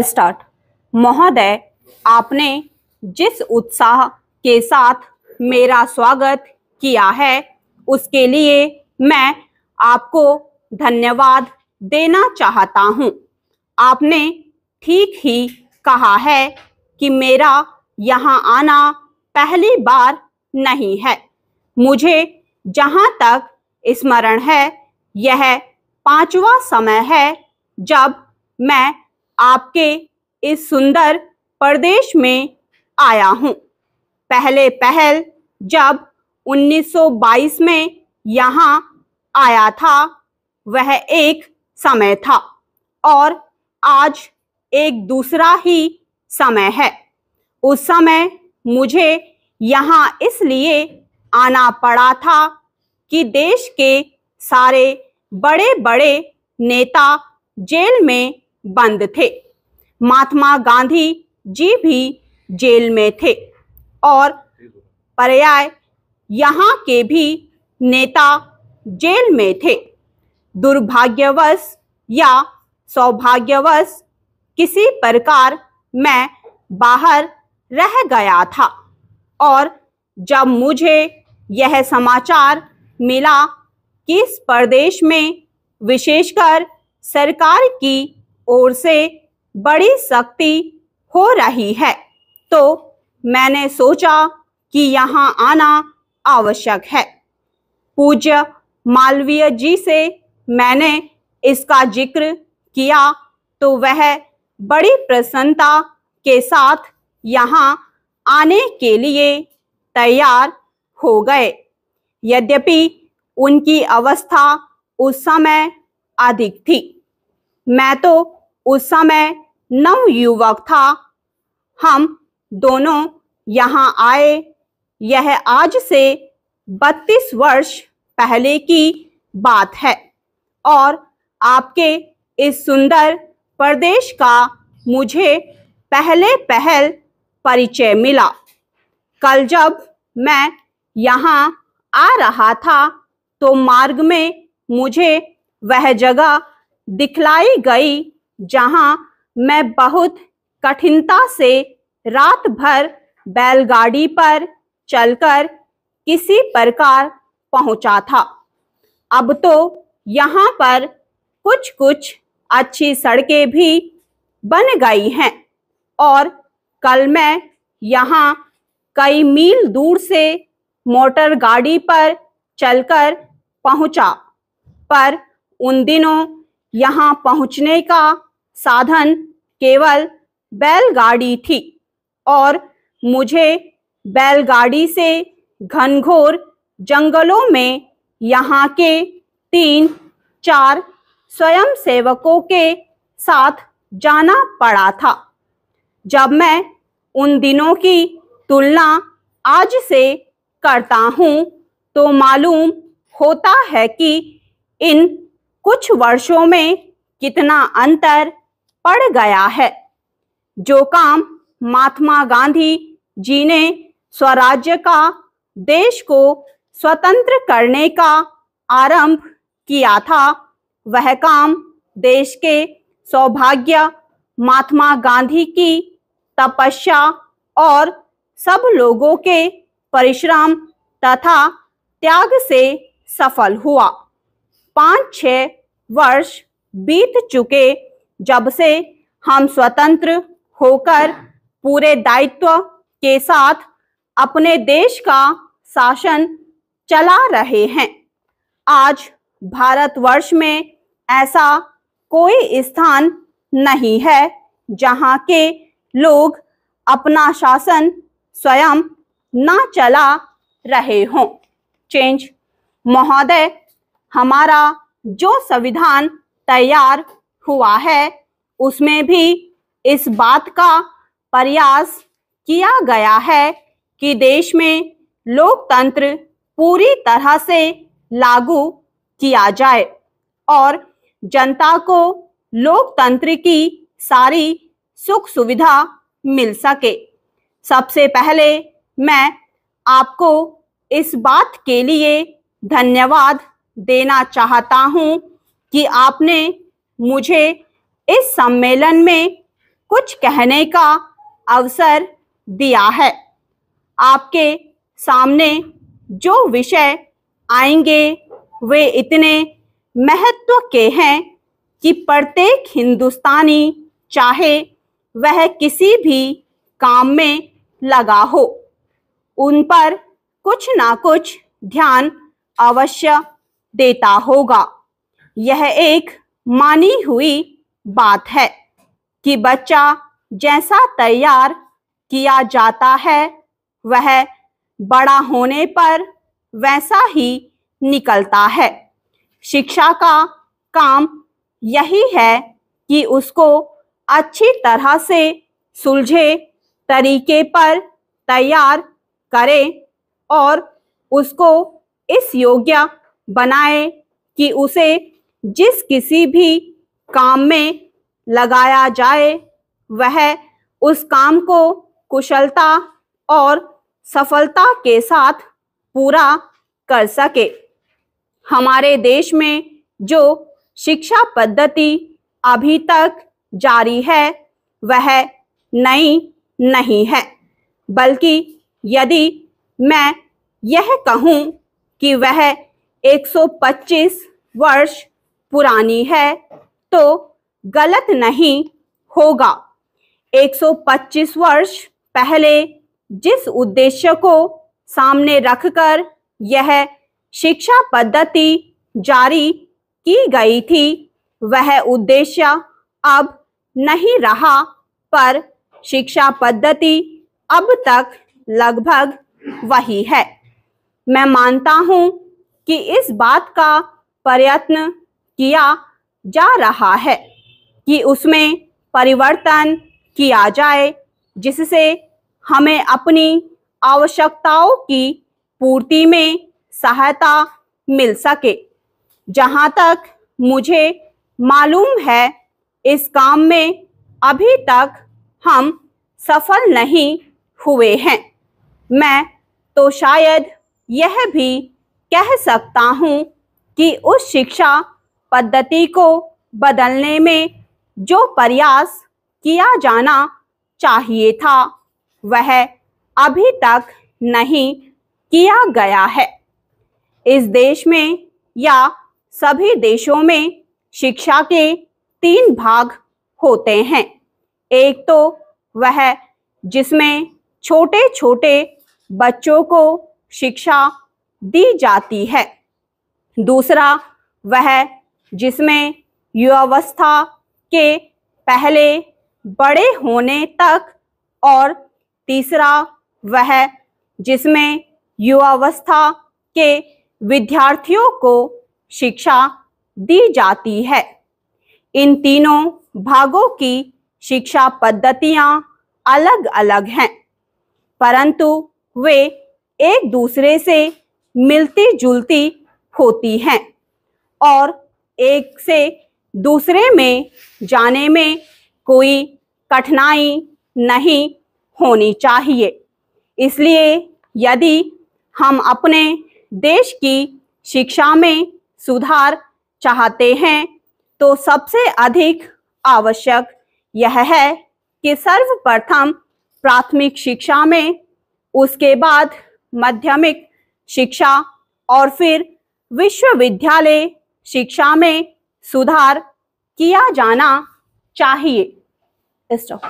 Start. महोदय, आपने जिस उत्साह के साथ मेरा स्वागत किया है उसके लिए मैं आपको धन्यवाद देना चाहता हूँ। आपने ठीक ही कहा है कि मेरा यहाँ आना पहली बार नहीं है। मुझे जहाँ तक स्मरण है यह 5वां समय है जब मैं आपके इस सुंदर प्रदेश में आया हूँ। पहले पहल जब 1922 में यहाँ आया था वह एक समय था और आज एक दूसरा ही समय है। उस समय मुझे यहाँ इसलिए आना पड़ा था कि देश के सारे बड़े बड़े नेता जेल में बंद थे। महात्मा गांधी जी भी जेल में थे और पर्याय यहाँ के भी नेता जेल में थे। दुर्भाग्यवश या सौभाग्यवश किसी प्रकार मैं बाहर रह गया था और जब मुझे यह समाचार मिला कि इस प्रदेश में विशेषकर सरकार की ओर से बड़ी सख्ती हो रही है तो मैंने सोचा कि यहाँ आना आवश्यक है। पूज्य मालवीय जी से मैंने इसका जिक्र किया तो वह बड़ी प्रसन्नता के साथ यहाँ आने के लिए तैयार हो गए। यद्यपि उनकी अवस्था उस समय अधिक थी। मैं तो उस समय नवयुवक था। हम दोनों यहाँ आए यह आज से 32 वर्ष पहले की बात है और आपके इस सुंदर प्रदेश का मुझे पहले पहल परिचय मिला। कल जब मैं यहाँ आ रहा था तो मार्ग में मुझे वह जगह दिखलाई गई जहाँ मैं बहुत कठिनता से रात भर बैलगाड़ी पर चलकर किसी प्रकार पहुँचा था। अब तो यहाँ पर कुछ कुछ अच्छी सड़कें भी बन गई हैं और कल मैं यहाँ कई मील दूर से मोटर गाड़ी पर चलकर पहुँचा, पर उन दिनों यहाँ पहुँचने का साधन केवल बैलगाड़ी थी और मुझे बैलगाड़ी से घनघोर जंगलों में यहाँ के 3-4 स्वयंसेवकों के साथ जाना पड़ा था। जब मैं उन दिनों की तुलना आज से करता हूँ तो मालूम होता है कि इन कुछ वर्षों में कितना अंतर पड़ गया है। जो काम महात्मा गांधी जी ने स्वराज्य का देश को स्वतंत्र करने का आरंभ किया था वह काम देश के सौभाग्य महात्मा गांधी की तपस्या और सब लोगों के परिश्रम तथा त्याग से सफल हुआ। 5-6 वर्ष बीत चुके जब से हम स्वतंत्र होकर पूरे दायित्व के साथ अपने देश का शासन चला रहे हैं। आज भारतवर्ष में ऐसा कोई स्थान नहीं है जहाँ के लोग अपना शासन स्वयं ना चला रहे हों। चेंज। महोदय, हमारा जो संविधान तैयार हुआ है उसमें भी इस बात का प्रयास किया गया है कि देश में लोकतंत्र पूरी तरह से लागू किया जाए और जनता को लोकतंत्र की सारी सुख सुविधा मिल सके। सबसे पहले मैं आपको इस बात के लिए धन्यवाद देना चाहता हूँ कि आपने मुझे इस सम्मेलन में कुछ कहने का अवसर दिया है। आपके सामने जो विषय आएंगे वे इतने महत्व के हैं कि प्रत्येक हिंदुस्तानी, चाहे वह किसी भी काम में लगा हो, उन पर कुछ ना कुछ ध्यान अवश्य देता होगा। यह एक मानी हुई बात है कि बच्चा जैसा तैयार किया जाता है वह बड़ा होने पर वैसा ही निकलता है। शिक्षा का काम यही है कि उसको अच्छी तरह से सुलझे तरीके पर तैयार करे और उसको इस योग्य बनाए कि उसे जिस किसी भी काम में लगाया जाए वह उस काम को कुशलता और सफलता के साथ पूरा कर सके। हमारे देश में जो शिक्षा पद्धति अभी तक जारी है वह नई नहीं है, बल्कि यदि मैं यह कहूँ कि वह 125 वर्ष पुरानी है तो गलत नहीं होगा। 125 वर्ष पहले जिस उद्देश्य को सामने रखकर यह शिक्षा पद्धति जारी की गई थी वह उद्देश्य अब नहीं रहा, पर शिक्षा पद्धति अब तक लगभग वही है। मैं मानता हूँ कि इस बात का प्रयत्न किया जा रहा है कि उसमें परिवर्तन किया जाए जिससे हमें अपनी आवश्यकताओं की पूर्ति में सहायता मिल सके। जहाँ तक मुझे मालूम है इस काम में अभी तक हम सफल नहीं हुए हैं। मैं तो शायद यह भी कह सकता हूँ कि उस शिक्षा पद्धति को बदलने में जो प्रयास किया जाना चाहिए था वह अभी तक नहीं किया गया है। इस देश में या सभी देशों में शिक्षा के 3 भाग होते हैं। एक तो वह जिसमें छोटे छोटे बच्चों को शिक्षा दी जाती है, दूसरा वह जिसमें युवावस्था के पहले बड़े होने तक, और तीसरा वह जिसमें युवावस्था के विद्यार्थियों को शिक्षा दी जाती है। इन तीनों भागों की शिक्षा पद्धतियां अलग अलग हैं, परंतु वे एक दूसरे से मिलती जुलती होती हैं और एक से दूसरे में जाने में कोई कठिनाई नहीं होनी चाहिए। इसलिए यदि हम अपने देश की शिक्षा में सुधार चाहते हैं तो सबसे अधिक आवश्यक यह है कि सर्वप्रथम प्राथमिक शिक्षा में, उसके बाद माध्यमिक शिक्षा और फिर विश्वविद्यालय शिक्षा में सुधार किया जाना चाहिए। स्टॉप।